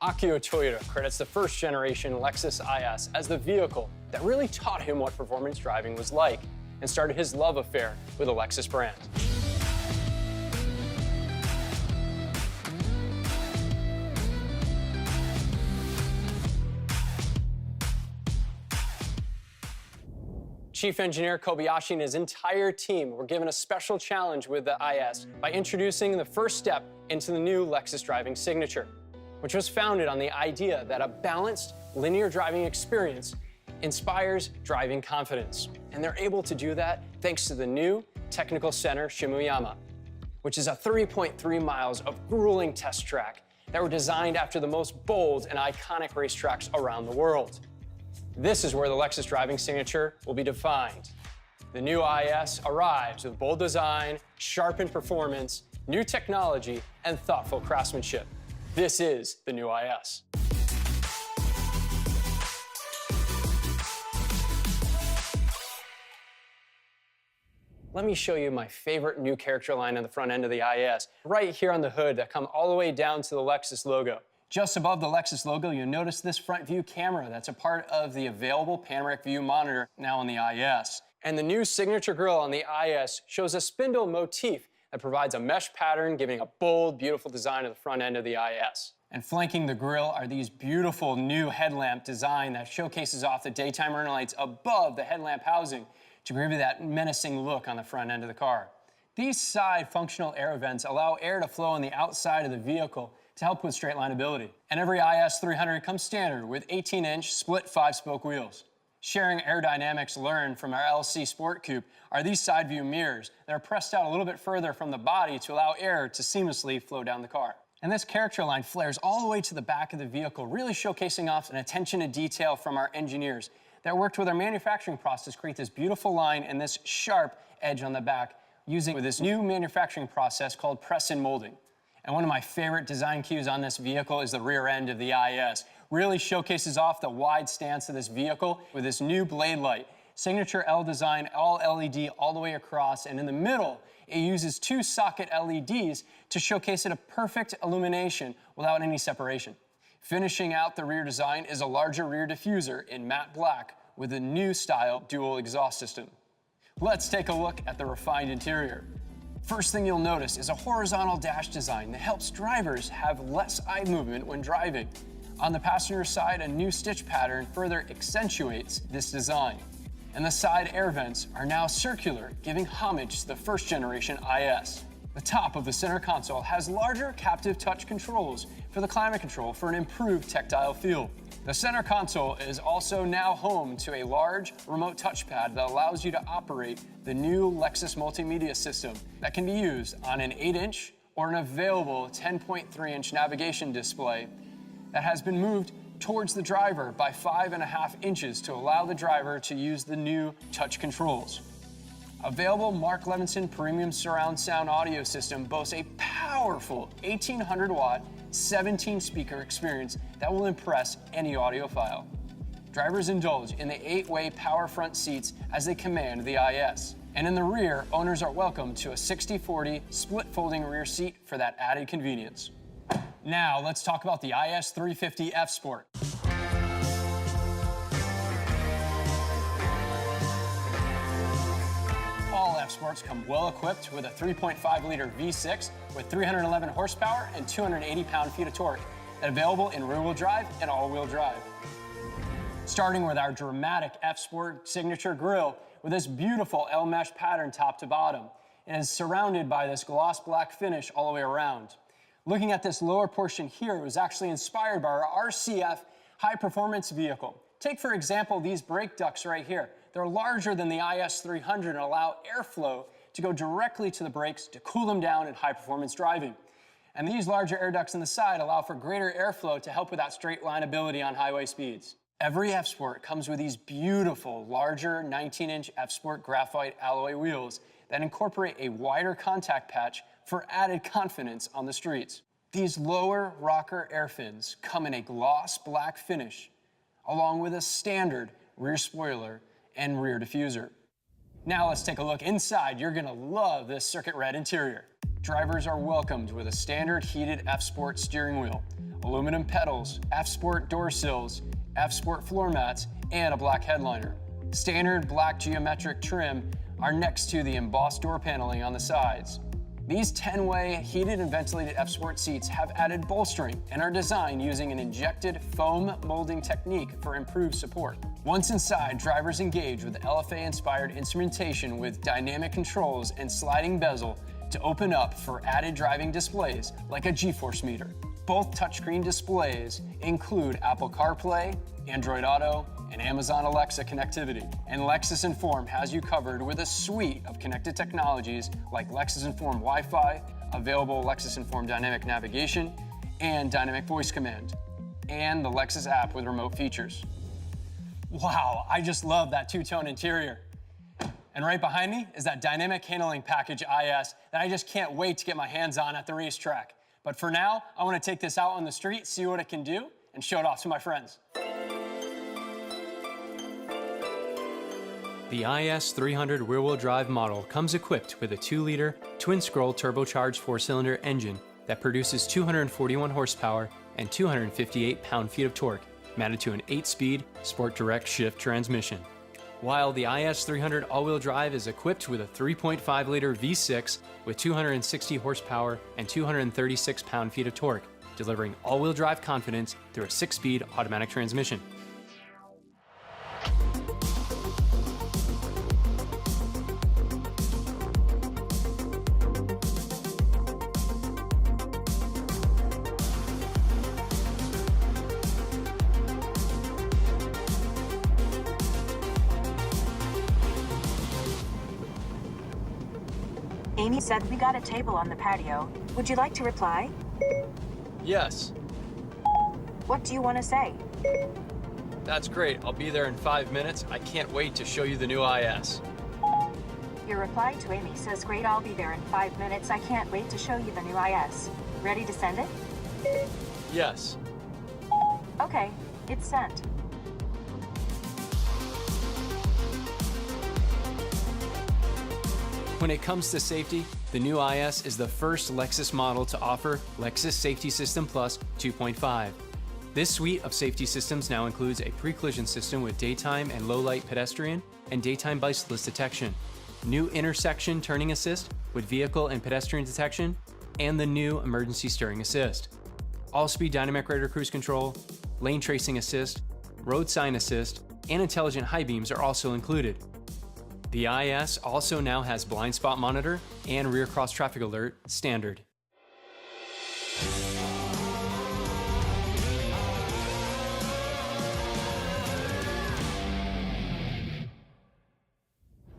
Akio Toyoda credits the first generation Lexus IS as the vehicle that really taught him what performance driving was like and started his love affair with the Lexus brand. Chief Engineer Kobayashi and his entire team were given a special challenge with the IS by introducing the first step into the new Lexus driving signature, which was founded on the idea that a balanced, linear driving experience inspires driving confidence. And they're able to do that thanks to the new Technical Center Shimuyama, which is a 3.3 miles of grueling test track that were designed after the most bold and iconic racetracks around the world. This is where the Lexus driving signature will be defined. The new IS arrives with bold design, sharpened performance, new technology, and thoughtful craftsmanship. This is the new IS. Let me show you my favorite new character line on the front end of the IS, right here on the hood that come all the way down to the Lexus logo. Just above the Lexus logo, you'll notice this front view camera that's a part of the available panoramic view monitor now on the IS. And the new signature grille on the IS shows a spindle motif that provides a mesh pattern, giving a bold, beautiful design to the front end of the IS. And flanking the grille are these beautiful new headlamp design that showcases off the daytime running lights above the headlamp housing to give you that menacing look on the front end of the car. These side functional air vents allow air to flow on the outside of the vehicle to help with straight lineability. And every IS 300 comes standard with 18-inch split 5-spoke wheels. Sharing aerodynamics learned from our LC Sport Coupe are these side view mirrors that are pressed out a little bit further from the body to allow air to seamlessly flow down the car. And this character line flares all the way to the back of the vehicle, really showcasing off an attention to detail from our engineers that worked with our manufacturing process to create this beautiful line and this sharp edge on the back using this new manufacturing process called press and molding. And one of my favorite design cues on this vehicle is the rear end of the IS. Really showcases off the wide stance of this vehicle with this new blade light. Signature L design, all LED all the way across, and in the middle, it uses 2 socket LEDs to showcase it a perfect illumination without any separation. Finishing out the rear design is a larger rear diffuser in matte black with a new style dual exhaust system. Let's take a look at the refined interior. First thing you'll notice is a horizontal dash design that helps drivers have less eye movement when driving. On the passenger side, a new stitch pattern further accentuates this design. And the side air vents are now circular, giving homage to the first generation IS. The top of the center console has larger captive touch controls for the climate control for an improved tactile feel. The center console is also now home to a large remote touchpad that allows you to operate the new Lexus multimedia system that can be used on an 8-inch or an available 10.3-inch navigation display that has been moved towards the driver by 5.5 inches to allow the driver to use the new touch controls. Available Mark Levinson Premium Surround Sound audio system boasts a powerful 1,800-watt 17-speaker experience that will impress any audiophile. Drivers indulge in the 8-way power front seats as they command the IS. And in the rear, owners are welcome to a 60/40 split folding rear seat for that added convenience. Now let's talk about the IS 350 F Sport. All F Sports come well equipped with a 3.5-liter V6 with 311 horsepower and 280 pound-feet of torque, and available in rear-wheel drive and all-wheel drive. Starting with our dramatic F Sport signature grille with this beautiful L-mesh pattern top to bottom, and is surrounded by this gloss black finish all the way around. Looking at this lower portion here, it was actually inspired by our RCF high-performance vehicle. Take, for example, these brake ducts right here. They're larger than the IS 300 and allow airflow to go directly to the brakes to cool them down in high-performance driving. And these larger air ducts on the side allow for greater airflow to help with that straight lineability on highway speeds. Every F Sport comes with these beautiful, larger 19-inch F Sport graphite alloy wheels that incorporate a wider contact patch for added confidence on the streets. These lower rocker air fins come in a gloss black finish, along with a standard rear spoiler and rear diffuser. Now let's take a look inside. You're gonna love this circuit red interior. drivers are welcomed with a standard heated F-Sport steering wheel, aluminum pedals, F-Sport door sills, F-Sport floor mats, and a black headliner. Standard black geometric trim are next to the embossed door paneling on the sides. These 10-way heated and ventilated F-Sport seats have added bolstering and are designed using an injected foam molding technique for improved support. Once inside, drivers engage with LFA-inspired instrumentation with dynamic controls and sliding bezel to open up for added driving displays like a G-force meter. Both touchscreen displays include Apple CarPlay, Android Auto, and Amazon Alexa connectivity. And Lexus Inform has you covered with a suite of connected technologies like Lexus Inform Wi-Fi, available Lexus Inform Dynamic Navigation, and Dynamic Voice Command, and the Lexus app with remote features. Wow, I just love that two-tone interior. And right behind me is that Dynamic Handling Package IS that I just can't wait to get my hands on at the racetrack. But for now, I want to take this out on the street, see what it can do, and show it off to my friends. The IS 300 rear-wheel drive model comes equipped with a 2-liter, twin-scroll turbocharged 4-cylinder engine that produces 241 horsepower and 258 pound-feet of torque, mounted to an 8-speed Sport Direct Shift transmission. While the IS 300 all-wheel drive is equipped with a 3.5-liter V6 with 260 horsepower and 236 pound-feet of torque, delivering all-wheel drive confidence through a 6-speed automatic transmission. Amy said we got a table on the patio. Would you like to reply? Yes. What do you want to say? That's great. I'll be there in 5 minutes. I can't wait to show you the new IS. Your reply to Amy says, great, I'll be there in 5 minutes. I can't wait to show you the new IS. Ready to send it? Yes. Okay, it's sent. When it comes to safety, the new IS is the first Lexus model to offer Lexus Safety System Plus 2.5. This suite of safety systems now includes a pre-collision system with daytime and low-light pedestrian and daytime bicyclist detection, new intersection turning assist with vehicle and pedestrian detection, and the new emergency steering assist. All-speed dynamic radar cruise control, lane tracing assist, road sign assist, and intelligent high beams are also included. The IS also now has blind spot monitor and rear cross traffic alert standard.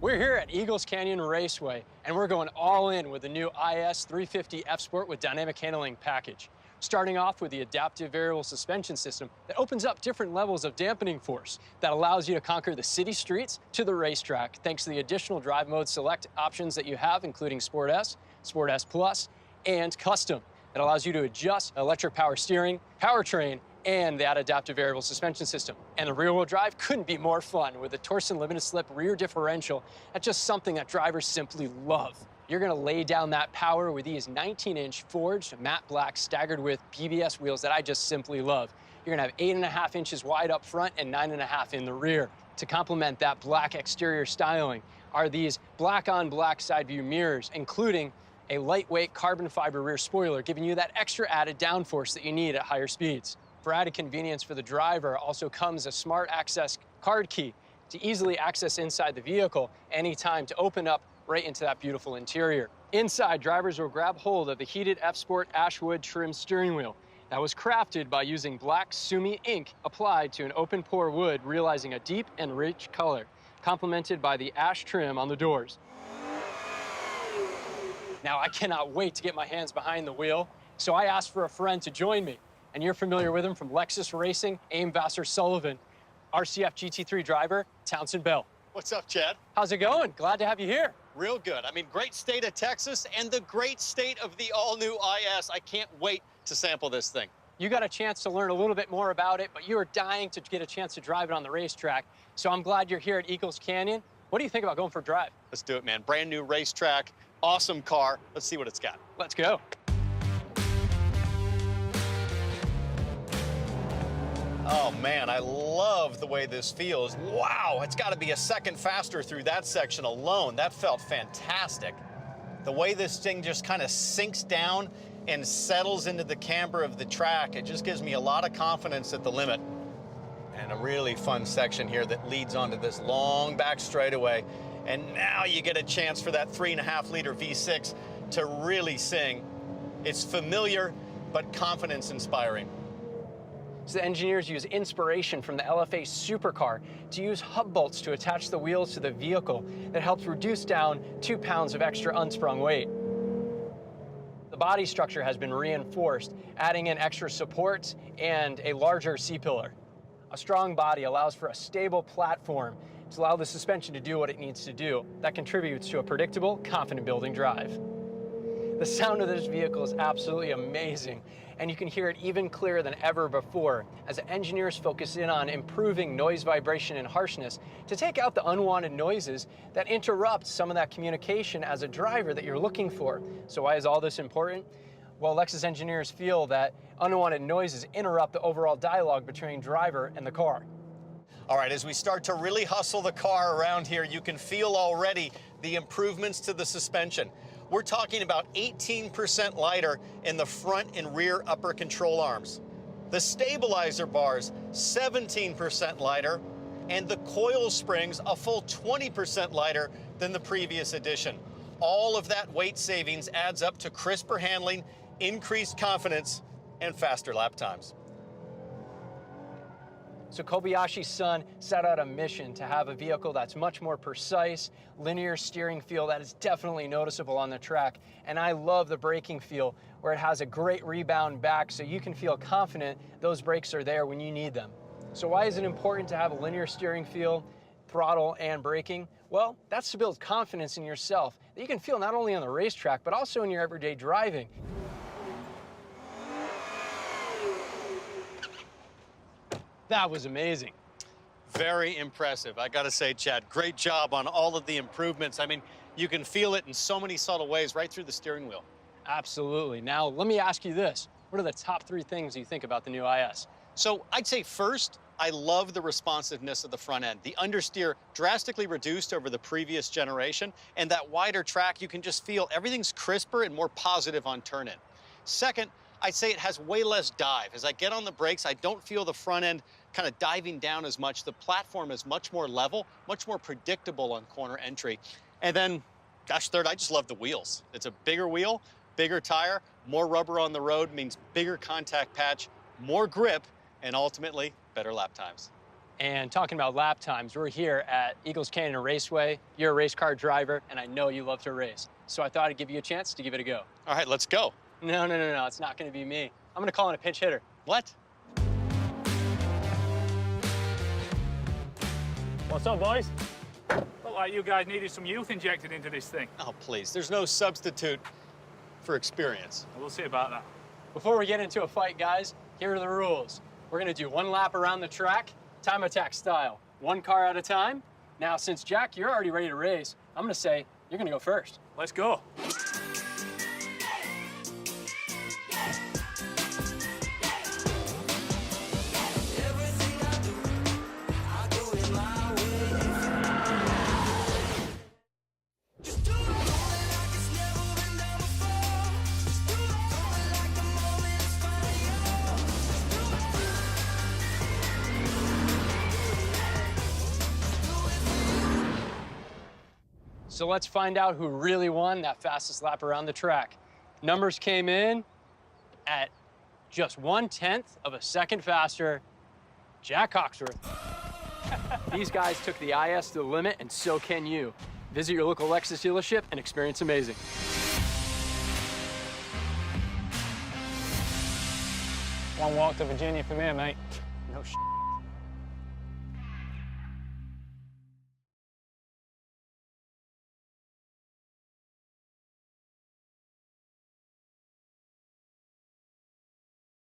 We're here at Eagles Canyon Raceway, and we're going all in with the new IS 350 F-Sport with dynamic handling package. Starting off with the adaptive variable suspension system that opens up different levels of dampening force that allows you to conquer the city streets to the racetrack thanks to the additional drive mode select options that you have, including Sport S, Sport S Plus, and Custom. That allows you to adjust electric power steering, powertrain, and that adaptive variable suspension system. And the rear-wheel drive couldn't be more fun with the Torsen limited slip rear differential. That's just something that drivers simply love. You're gonna lay down that power with these 19-inch forged matte black staggered with BBS wheels that I just simply love. You're gonna have 8.5 inches wide up front and 9.5 in the rear. To complement that black exterior styling are these black on black side view mirrors, including a lightweight carbon fiber rear spoiler, giving you that extra added downforce that you need at higher speeds. For added convenience for the driver, also comes a smart access card key to easily access inside the vehicle anytime to open up right into that beautiful interior. Inside, drivers will grab hold of the heated F-Sport Ashwood trim steering wheel that was crafted by using black Sumi ink applied to an open pore wood, realizing a deep and rich color, complemented by the ash trim on the doors. Now, I cannot wait to get my hands behind the wheel, so I asked for a friend to join me. And you're familiar with him from Lexus Racing, Aim Vassar Sullivan, RCF GT3 driver, Townsend Bell. What's up, Chad? How's it going? Glad to have you here. Real good. I mean, great state of Texas and the great state of the all-new IS. I can't wait to sample this thing. You got a chance to learn a little bit more about it, but you are dying to get a chance to drive it on the racetrack. So I'm glad you're here at Eagles Canyon. What do you think about going for a drive? Let's do it, man. Brand new racetrack, awesome car. Let's see what it's got. Let's go. Oh man, I love the way this feels. Wow, it's got to be a second faster through that section alone. That felt fantastic. The way this thing just kind of sinks down and settles into the camber of the track, it just gives me a lot of confidence at the limit. And a really fun section here that leads onto this long back straightaway. And now you get a chance for that 3.5-liter V6 to really sing. It's familiar, but confidence-inspiring. So the engineers use inspiration from the LFA supercar to use hub bolts to attach the wheels to the vehicle that helps reduce down 2 pounds of extra unsprung weight. The body structure has been reinforced, adding in extra supports and a larger C-pillar. A strong body allows for a stable platform to allow the suspension to do what it needs to do. That contributes to a predictable, confident-building drive. The sound of this vehicle is absolutely amazing, and you can hear it even clearer than ever before as the engineers focus in on improving noise, vibration, and harshness to take out the unwanted noises that interrupt some of that communication as a driver that you're looking for. So why is all this important? Well, Lexus engineers feel that unwanted noises interrupt the overall dialogue between driver and the car. All right, as we start to really hustle the car around here, you can feel already the improvements to the suspension. We're talking about 18% lighter in the front and rear upper control arms. The stabilizer bars, 17% lighter, and the coil springs a full 20% lighter than the previous edition. All of that weight savings adds up to crisper handling, increased confidence, and faster lap times. So Kobayashi's son set out a mission to have a vehicle that's much more precise, linear steering feel that is definitely noticeable on the track. And I love the braking feel where it has a great rebound back so you can feel confident those brakes are there when you need them. So why is it important to have a linear steering feel, throttle, and braking? Well, that's to build confidence in yourself that you can feel not only on the racetrack, but also in your everyday driving. That was amazing. Very impressive. I gotta say, Chad, great job on all of the improvements. I mean, you can feel it in so many subtle ways right through the steering wheel. Absolutely. Now, let me ask you this. What are the top 3 things you think about the new IS? So I'd say first, I love the responsiveness of the front end. The understeer drastically reduced over the previous generation, and that wider track, you can just feel everything's crisper and more positive on turn-in. Second, I'd say it has way less dive. As I get on the brakes, I don't feel the front end kind of diving down as much. The platform is much more level, much more predictable on corner entry. And then, gosh, third, I just love the wheels. It's a bigger wheel, bigger tire, more rubber on the road means bigger contact patch, more grip, and ultimately, better lap times. And talking about lap times, we're here at Eagles Canyon Raceway. You're a race car driver, and I know you love to race. So I thought I'd give you a chance to give it a go. All right, let's go. No, it's not gonna be me. I'm gonna call in a pinch hitter. What? What's up, boys? Look like you guys needed some youth injected into this thing. Oh, please, there's no substitute for experience. We'll see about that. Before we get into a fight, guys, here are the rules. We're gonna do 1 lap around the track, time attack style, 1 car at a time. Now, since Jack, you're already ready to race, I'm gonna say you're gonna go first. Let's go. So let's find out who really won that fastest lap around the track. Numbers came in at just 1/10 of a second faster. Jack Hawksworth. These guys took the IS to the limit, and so can you. Visit your local Lexus dealership and experience amazing. One walk to Virginia from here, mate. No sh.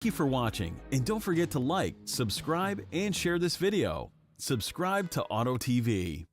Thank you for watching, and don't forget to like, subscribe, and share this video. Subscribe to Auto TV.